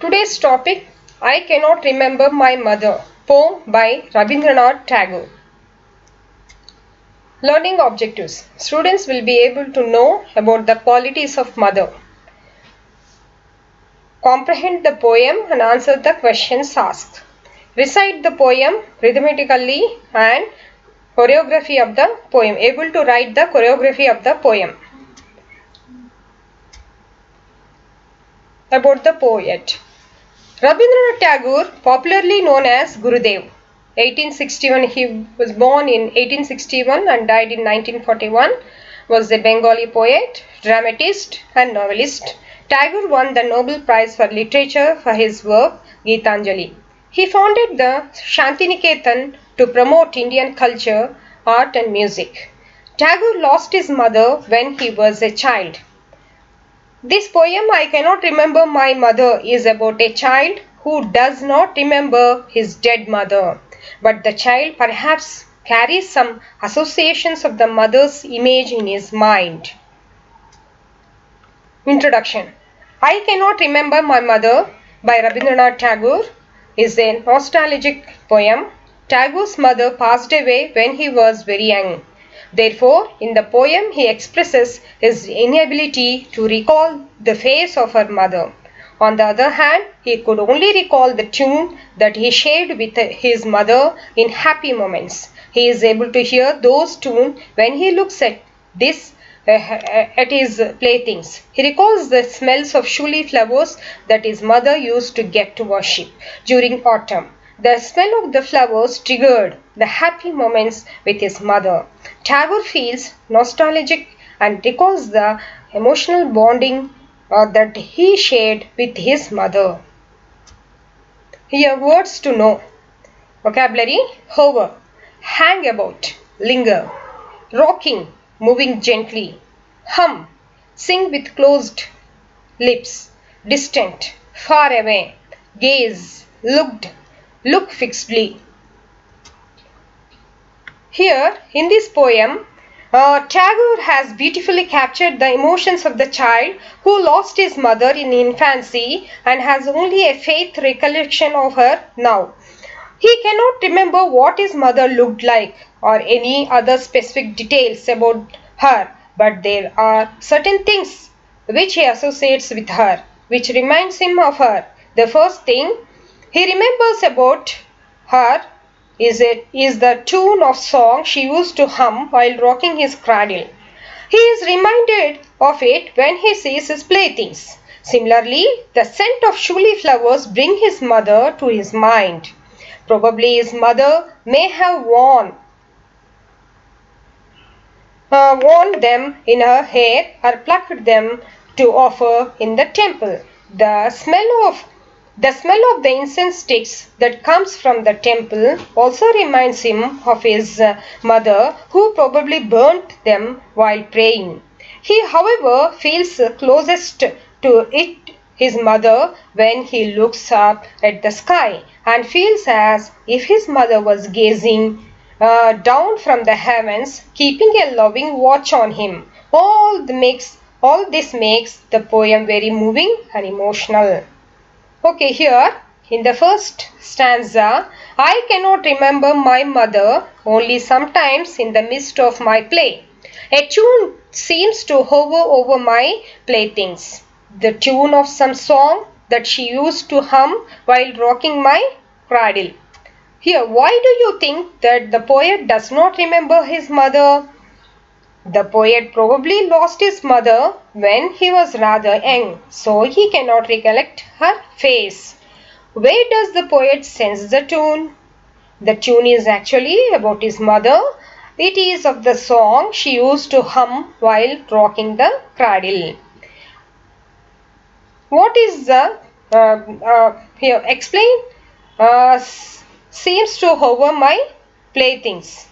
Today's topic, I Cannot Remember My Mother, poem by Rabindranath Tagore. Learning objectives. Students will be able to know about the qualities of mother. Comprehend the poem and answer the questions asked. Recite the poem rhythmically and choreography of the poem. Able to write the choreography of the poem. About the poet. Rabindranath Tagore, popularly known as Gurudev, 1861, he was born in 1861 and died in 1941, was a Bengali poet, dramatist and novelist. Tagore won the Nobel Prize for Literature for his work Gitanjali. He founded the Shantiniketan to promote Indian culture, art and music. Tagore lost his mother when he was a child. This poem, I Cannot Remember My Mother, is about a child who does not remember his dead mother, but the child perhaps carries some associations of the mother's image in his mind. Introduction. I Cannot Remember My Mother by Rabindranath Tagore is a nostalgic poem. Tagore's mother passed away when he was very young. Therefore, in the poem, he expresses his inability to recall the face of her mother. On the other hand, he could only recall the tune that he shared with his mother in happy moments. He is able to hear those tunes when he looks at his playthings. He recalls the smells of shuli flowers that his mother used to get to worship during autumn. The smell of the flowers triggered the happy moments with his mother. Tagore feels nostalgic and recalls the emotional bonding that he shared with his mother. Here words to know. Vocabulary: hover, hang about, linger, rocking, moving gently, hum, sing with closed lips, distant, far away, gaze, looked, look fixedly. Here, in this poem, Tagore has beautifully captured the emotions of the child who lost his mother in infancy and has only a faint recollection of her now. He cannot remember what his mother looked like or any other specific details about her, but there are certain things which he associates with her, which reminds him of her. The first thing he remembers about her is the tune of song she used to hum while rocking his cradle. He is reminded of it when he sees his playthings. Similarly, the scent of shuli flowers bring his mother to his mind. Probably his mother may have worn them in her hair or plucked them to offer in the temple. The smell of the incense sticks that comes from the temple also reminds him of his mother, who probably burnt them while praying. He, however, feels closest to his mother when he looks up at the sky and feels as if his mother was gazing down from the heavens, keeping a loving watch on him. All this makes the poem very moving and emotional. Okay, here in the first stanza, I cannot remember my mother, only sometimes in the midst of my play. A tune seems to hover over my playthings. The tune of some song that she used to hum while rocking my cradle. Here, why do you think that the poet does not remember his mother? The poet probably lost his mother when he was rather young, so he cannot recollect her face. Where does the poet sense the tune? The tune is actually about his mother. It is of the song she used to hum while rocking the cradle. What is the here? Explain. Seems to hover my playthings.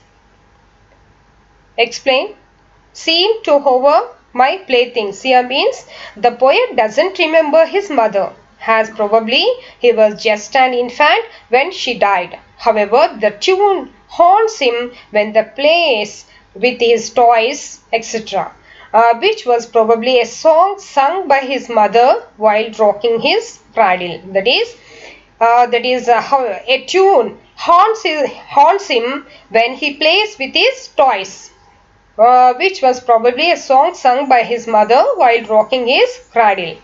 Explain. Seem to hover my playthings. Here means the poet doesn't remember his mother, as probably he was just an infant when she died. However, the tune haunts him when he plays with his toys, etc. which was probably a song sung by his mother while rocking his cradle. A tune haunts him when he plays with his toys, which was probably a song sung by his mother while rocking his cradle.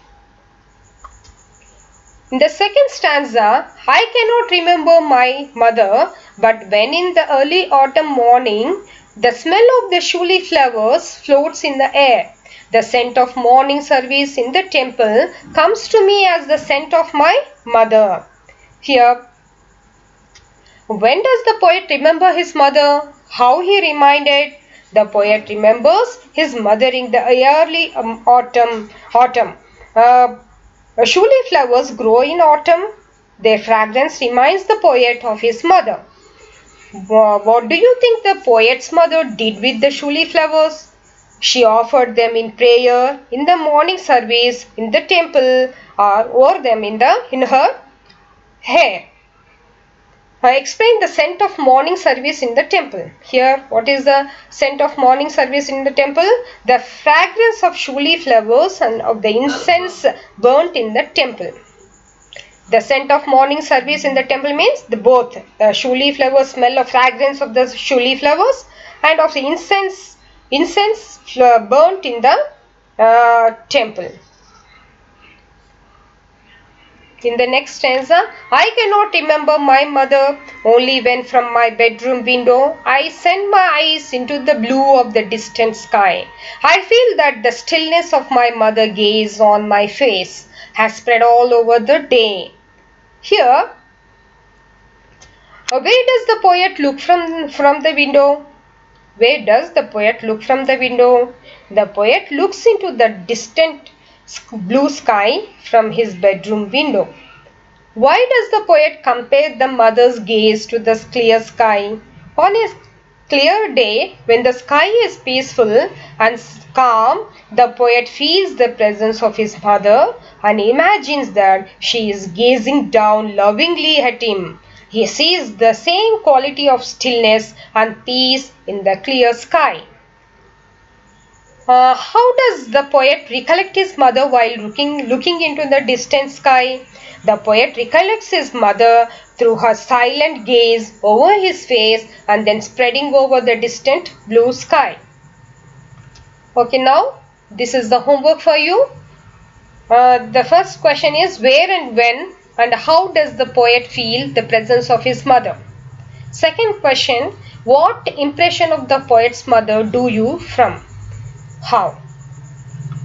In the second stanza, I cannot remember my mother, but when in the early autumn morning, the smell of the shuli flowers floats in the air. The scent of morning service in the temple comes to me as the scent of my mother. Here, when does the poet remember his mother? How he reminded? The poet remembers his mother in the early autumn. Shuli flowers grow in autumn. Their fragrance reminds the poet of his mother. What do you think the poet's mother did with the shuli flowers? She offered them in prayer, in the morning service, in the temple, or wore them in her hair. Explain the scent of morning service in the temple. Here, what is the scent of morning service in the temple? The fragrance of shuli flowers and of the incense burnt in the temple. The scent of morning service in the temple means both the shuli flowers smell of fragrance of the shuli flowers and of the incense burnt in the temple. In the next stanza, I cannot remember my mother, only when from my bedroom window I send my eyes into the blue of the distant sky. I feel that the stillness of my mother gaze on my face has spread all over the day. Here, where does the poet look from the window? Where does the poet look from the window? The poet looks into the distant blue sky from his bedroom window. Why does the poet compare the mother's gaze to the clear sky? On a clear day, when the sky is peaceful and calm, the poet feels the presence of his mother and imagines that she is gazing down lovingly at him. He sees the same quality of stillness and peace in the clear sky. How does the poet recollect his mother while looking into the distant sky? The poet recollects his mother through her silent gaze over his face and then spreading over the distant blue sky. Okay, now this is the homework for you. The first question is where and when and how does the poet feel the presence of his mother? Second question, what impression of the poet's mother do you from? How?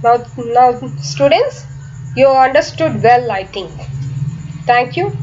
Now students, you understood well, I think. Thank you.